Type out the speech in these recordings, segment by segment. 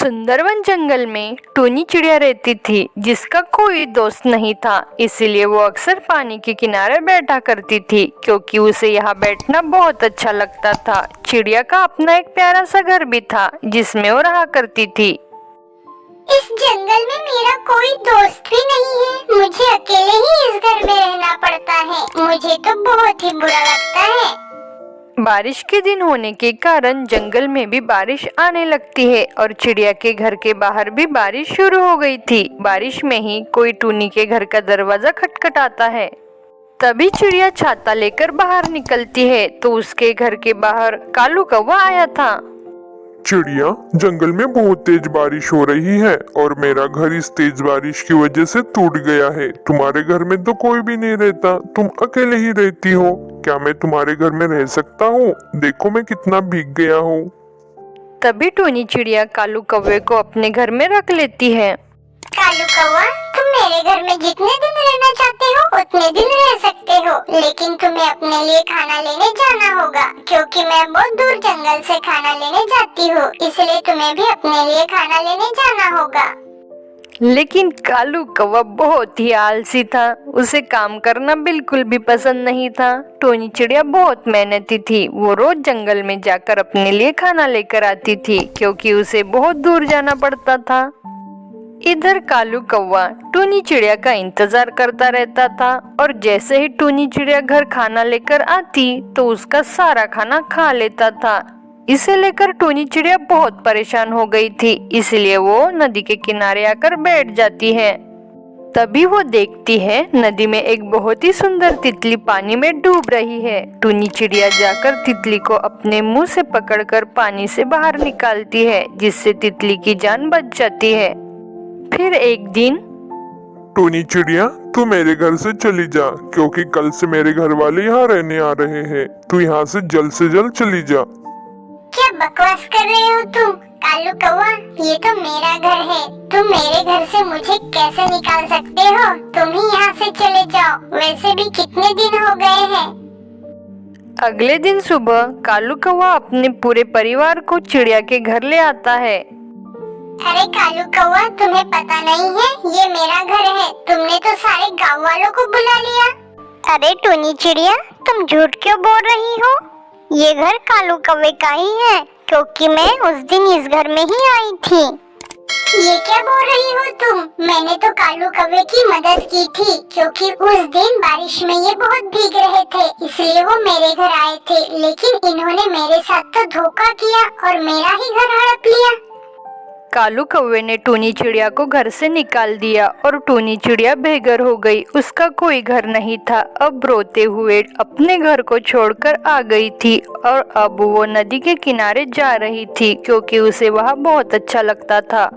सुंदरवन जंगल में टूनी चिड़िया रहती थी जिसका कोई दोस्त नहीं था। इसीलिए वो अक्सर पानी के किनारे बैठा करती थी क्योंकि उसे यहाँ बैठना बहुत अच्छा लगता था। चिड़िया का अपना एक प्यारा सा घर भी था जिसमें वो रहा करती थी। इस जंगल में मेरा कोई दोस्त भी नहीं है। मुझे अकेले ही इस घर में रहना पड़ता है। मुझे तो बहुत ही बुरा लगता है। बारिश के दिन होने के कारण जंगल में भी बारिश आने लगती है और चिड़िया के घर के बाहर भी बारिश शुरू हो गई थी। बारिश में ही कोई टूनी के घर का दरवाजा खटखटाता है। तभी चिड़िया छाता लेकर बाहर निकलती है तो उसके घर के बाहर कालू कौवा आया था। चिड़िया, जंगल में बहुत तेज बारिश हो रही है और मेरा घर इस तेज बारिश की वजह से टूट गया है। तुम्हारे घर में तो कोई भी नहीं रहता, तुम अकेले ही रहती हो। क्या मैं तुम्हारे घर में रह सकता हूँ? देखो मैं कितना भीग गया हूँ। तभी टूनी चिड़िया कालू कौवे को अपने घर में रख लेती है। कालू कौवा, तुम मेरे घर में जितने दिन रहना चाहते हो उतने दिन रह सकते हो, लेकिन तुम्हें अपने लिए खाना लेने जाना होगा क्योंकि मैं बहुत दूर जंगल से खाना लेने जाती हूँ। इसलिए तुम्हें भी अपने लिए खाना लेने जाना होगा। लेकिन कालू कौवा बहुत ही आलसी था। उसे काम करना बिल्कुल भी पसंद नहीं था। टूनी चिड़िया बहुत मेहनती थी। वो रोज जंगल में जाकर अपने लिए खाना लेकर आती थी क्योंकि उसे बहुत दूर जाना पड़ता था। इधर कालू कौवा टूनी चिड़िया का इंतजार करता रहता था और जैसे ही टूनी चिड़िया घर खाना लेकर आती तो उसका सारा खाना खा लेता था। इसे लेकर टूनी चिड़िया बहुत परेशान हो गई थी। इसलिए वो नदी के किनारे आकर बैठ जाती है। तभी वो देखती है नदी में एक बहुत ही सुंदर तितली पानी में डूब रही है। टूनी चिड़िया जाकर तितली को अपने मुंह से पकड़कर पानी से बाहर निकालती है जिससे तितली की जान बच जाती है। फिर एक दिन, टूनी चिड़िया, तू मेरे घर से चली जा क्योंकि कल से मेरे घर वाले यहाँ रहने आ रहे हैं। तू यहाँ से जल्द चली जा। क्या बकवास कर रहे हो तुम? कालू कौवा, ये तो मेरा घर है। तुम मेरे घर से मुझे कैसे निकाल सकते हो? तुम ही यहाँ से चले जाओ। वैसे भी कितने दिन हो गए हैं। अगले दिन सुबह कालू कौवा अपने पूरे परिवार को चिड़िया के घर ले आता है। अरे कालू कौवा, तुम्हें पता नहीं है ये मेरा घर है। तुमने तो सारे गांव वालों को बुला लिया। अरे टूनी चिड़िया, तुम झूठ क्यों बोल रही हो? ये घर कालू कौवे का ही है क्योंकि मैं उस दिन इस घर में ही आई थी। ये क्या बोल रही हो तुम? मैंने तो कालू कौवे की मदद की थी क्योंकि उस दिन बारिश में ये बहुत भीग रहे थे, इसलिए वो मेरे घर आए थे। लेकिन इन्होंने मेरे साथ तो धोखा किया और मेरा ही घर हड़प लिया। कालू कौवे ने टूनी चिड़िया को घर से निकाल दिया और टूनी चिड़िया बेघर हो गई। उसका कोई घर नहीं था। अब रोते हुए अपने घर को छोड़कर आ गई थी और अब वो नदी के किनारे जा रही थी क्योंकि उसे वहाँ बहुत अच्छा लगता था।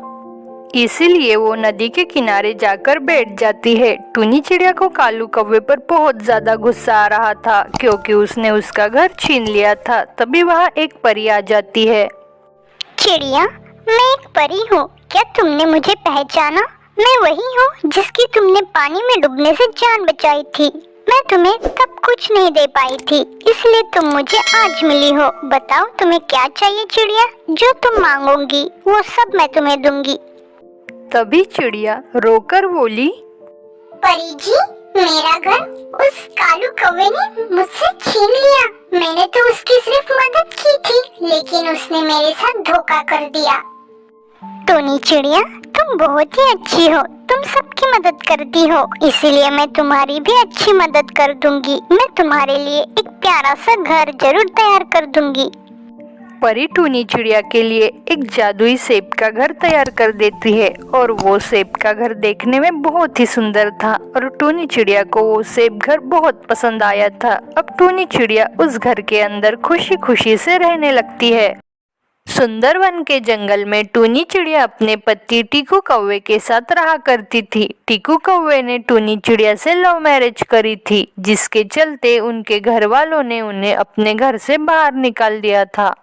इसीलिए वो नदी के किनारे जाकर बैठ जाती है। टूनी चिड़िया को कालू कौवे पर बहुत ज्यादा गुस्सा आ रहा था क्योंकि उसने उसका घर छीन लिया था। तभी वहाँ एक परी आ जाती है। चिड़िया, मैं एक परी हूँ। क्या तुमने मुझे पहचाना? मैं वही हूँ जिसकी तुमने पानी में डूबने से जान बचाई थी। मैं तुम्हें तब कुछ नहीं दे पाई थी, इसलिए तुम मुझे आज मिली हो। बताओ तुम्हें क्या चाहिए चिड़िया? जो तुम मांगोगी वो सब मैं तुम्हें दूंगी। तभी चिड़िया रोकर बोली, परी जी, मेरा घर उस कालू कौवे ने मुझसे छीन लिया। मैंने तो उसकी सिर्फ मदद की थी, लेकिन उसने मेरे साथ धोखा कर दिया। टूनी चिड़िया, तुम बहुत ही अच्छी हो। तुम सबकी मदद करती हो, इसीलिए मैं तुम्हारी भी अच्छी मदद कर दूंगी। मैं तुम्हारे लिए एक प्यारा सा घर जरूर तैयार कर दूंगी। परी टूनी चिड़िया के लिए एक जादुई सेब का घर तैयार कर देती है और वो सेब का घर देखने में बहुत ही सुंदर था और टूनी चिड़िया को वो सेब घर बहुत पसंद आया था। अब टूनी चिड़िया उस घर के अंदर खुशी खुशी से रहने लगती है। सुंदरवन के जंगल में टूनी चिड़िया अपने पति टीकू कौवे के साथ रहा करती थी। टीकू कौवे ने टूनी चिड़िया से लव मैरिज करी थी जिसके चलते उनके घर वालों ने उन्हें अपने घर से बाहर निकाल दिया था।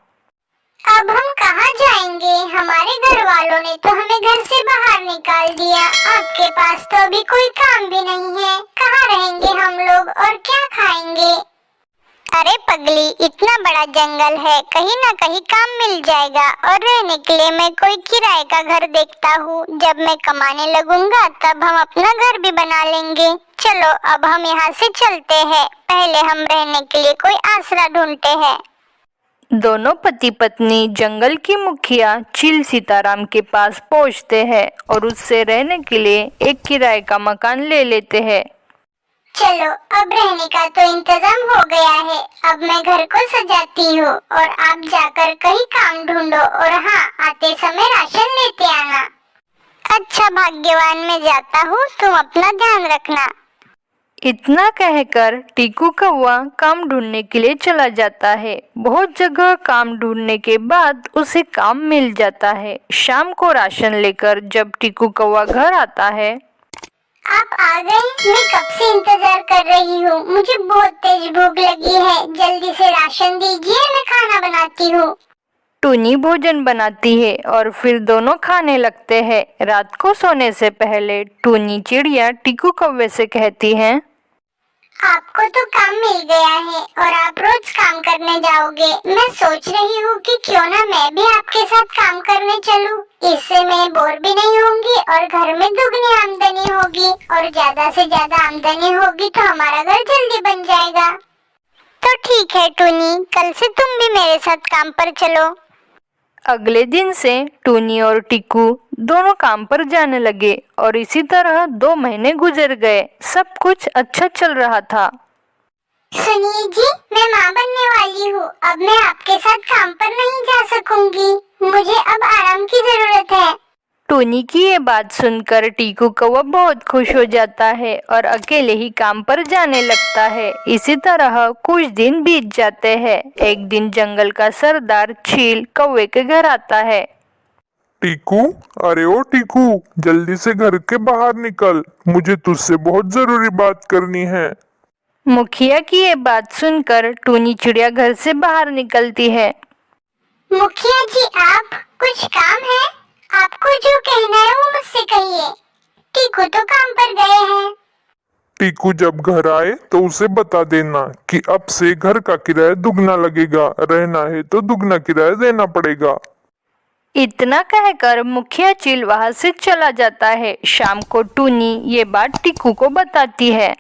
अब हम कहाँ जाएंगे? हमारे घर वालों ने तो हमें घर से बाहर निकाल दिया। आपके पास तो अभी कोई काम भी नहीं है। कहाँ रहेंगे हम लोग और क्या खाएंगे? अरे पगली, इतना बड़ा जंगल है, कहीं ना कहीं काम मिल जाएगा। और रहने के लिए मैं कोई किराए का घर देखता हूँ। जब मैं कमाने लगूंगा तब हम अपना घर भी बना लेंगे। चलो अब हम यहाँ से चलते हैं। पहले हम रहने के लिए कोई आसरा ढूंढते हैं। दोनों पति पत्नी जंगल की मुखिया चील सीताराम के पास पहुंचते हैं और उससे रहने के लिए एक किराए का मकान ले लेते हैं। चलो अब रहने का तो इंतजाम हो गया है। अब मैं घर को सजाती हूँ और आप जाकर कहीं काम ढूंढो। और हाँ, आते समय राशन लेते आना। अच्छा भाग्यवान, मैं जाता हूँ, तुम अपना ध्यान रखना। इतना कहकर टीकू कौवा काम ढूंढने के लिए चला जाता है। बहुत जगह काम ढूंढने के बाद उसे काम मिल जाता है। शाम को राशन लेकर जब टीकू कौवा घर आता है, आप आ गए? मैं कब से इंतजार कर रही हूँ। मुझे बहुत तेज भूख लगी है। जल्दी से राशन दीजिए, मैं खाना बनाती हूँ। टूनी भोजन बनाती है और फिर दोनों खाने लगते हैं। रात को सोने से पहले टूनी चिड़िया टीकू कौवे से कहती है, आपको तो काम मिल गया है और आप रोज काम करने जाओगे। मैं सोच रही हूँ कि क्यों ना मैं भी आपके साथ काम करने चलूँ। इससे मैं बोर भी नहीं होंगी और घर में दुगनी आमदनी होगी। और ज्यादा से ज्यादा आमदनी होगी तो हमारा घर जल्दी बन जाएगा। तो ठीक है टूनी, कल से तुम भी मेरे साथ काम पर चलो। अगले दिन से टूनी और टीकू दोनों काम पर जाने लगे और इसी तरह 2 महीने गुजर गए। सब कुछ अच्छा चल रहा था। सुनिए जी, मैं माँ बनने वाली हूँ। अब मैं आपके साथ काम पर नहीं जा सकूंगी। मुझे अब आराम की जरूरत है। टूनी की ये बात सुनकर टीकू कौवा बहुत खुश हो जाता है और अकेले ही काम पर जाने लगता है। इसी तरह कुछ दिन बीत जाते हैं। एक दिन जंगल का सरदार चील कौवे के घर आता है। टीकू, अरे ओ टीकू, जल्दी से घर के बाहर निकल, मुझे तुझसे बहुत जरूरी बात करनी है। मुखिया की ये बात सुनकर टूनी चिड़िया घर से बाहर निकलती है। मुखिया जी, आप कुछ काम है? आपको जो कहना है वो मुझसे कहिए। टीकू तो काम पर गए हैं। टीकू जब घर आए तो उसे बता देना कि अब से घर का किराया दुगना लगेगा। रहना है तो दुगना किराया देना पड़ेगा। इतना कहकर मुखिया चील वहां से चला जाता है। शाम को टूनी ये बात टीकू को बताती है।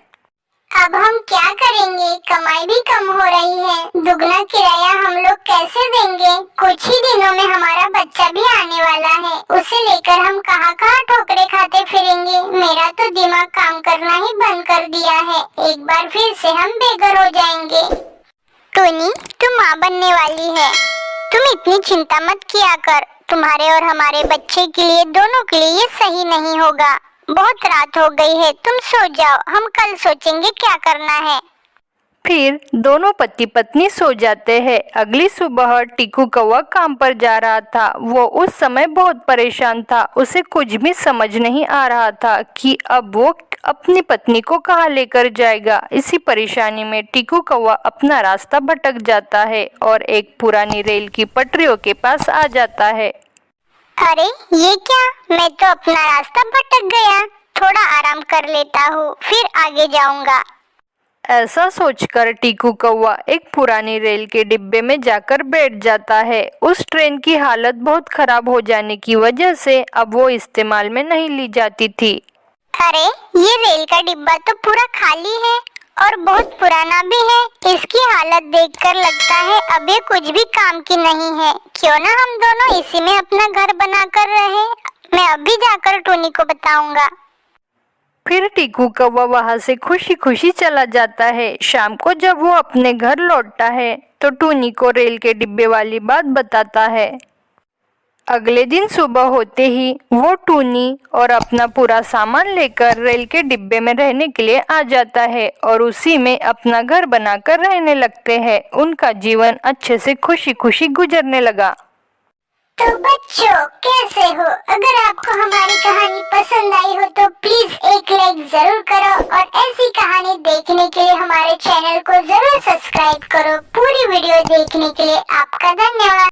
अब हम क्या करेंगे? कमाई भी कम हो रही है। दुगना किराया हम लोग कैसे देंगे? कुछ ही दिनों में हमारा बच्चा भी आने वाला है। उसे लेकर हम कहाँ कहाँ ठोकरे खाते फिरेंगे। मेरा तो दिमाग काम करना ही बंद कर दिया है। एक बार फिर से हम बेघर हो जाएंगे। टोनी, तू माँ बनने वाली है। तुम इतनी चिंता मत किया कर। तुम्हारे और हमारे बच्चे के लिए, दोनों के लिए ये सही नहीं होगा। बहुत रात हो गई है, तुम सो जाओ। हम कल सोचेंगे क्या करना है। फिर दोनों पति पत्नी सो जाते हैं। अगली सुबह टीकू कौवा काम पर जा रहा था। वो उस समय बहुत परेशान था। उसे कुछ भी समझ नहीं आ रहा था कि अब वो अपनी पत्नी को कहाँ लेकर जाएगा। इसी परेशानी में टीकू कौवा अपना रास्ता भटक जाता है और एक पुरानी रेल की पटरियों के पास आ जाता है। अरे ये क्या, मैं तो अपना रास्ता भटक गया। थोड़ा आराम कर लेता हूँ, फिर आगे जाऊंगा। ऐसा सोचकर टीकू कौवा एक पुरानी रेल के डिब्बे में जाकर बैठ जाता है। उस ट्रेन की हालत बहुत खराब हो जाने की वजह से अब वो इस्तेमाल में नहीं ली जाती थी। अरे ये रेल का डिब्बा तो पूरा खाली है और बहुत पुराना भी है। इसकी हालत देखकर लगता है अब ये कुछ भी काम की नहीं है। क्यों ना हम दोनों इसी में अपना घर बना कर रहे। मैं अभी जाकर टोनी को बताऊंगा। फिर टीकू कौवा वहां से खुशी खुशी चला जाता है। शाम को जब वो अपने घर लौटता है तो टूनी को रेल के डिब्बे वाली बात बताता है। अगले दिन सुबह होते ही वो टूनी और अपना पूरा सामान लेकर रेल के डिब्बे में रहने के लिए आ जाता है और उसी में अपना घर बनाकर रहने लगते हैं। उनका जीवन अच्छे से खुशी खुशी गुजरने लगा। तो बच्चों, कैसे हो? अगर आपको हमारी कहानी पसंद आई हो तो प्लीज एक लाइक जरूर करो और ऐसी कहानी देखने के लिए हमारे चैनल को जरूर सब्सक्राइब करो। पूरी वीडियो देखने के लिए आपका धन्यवाद।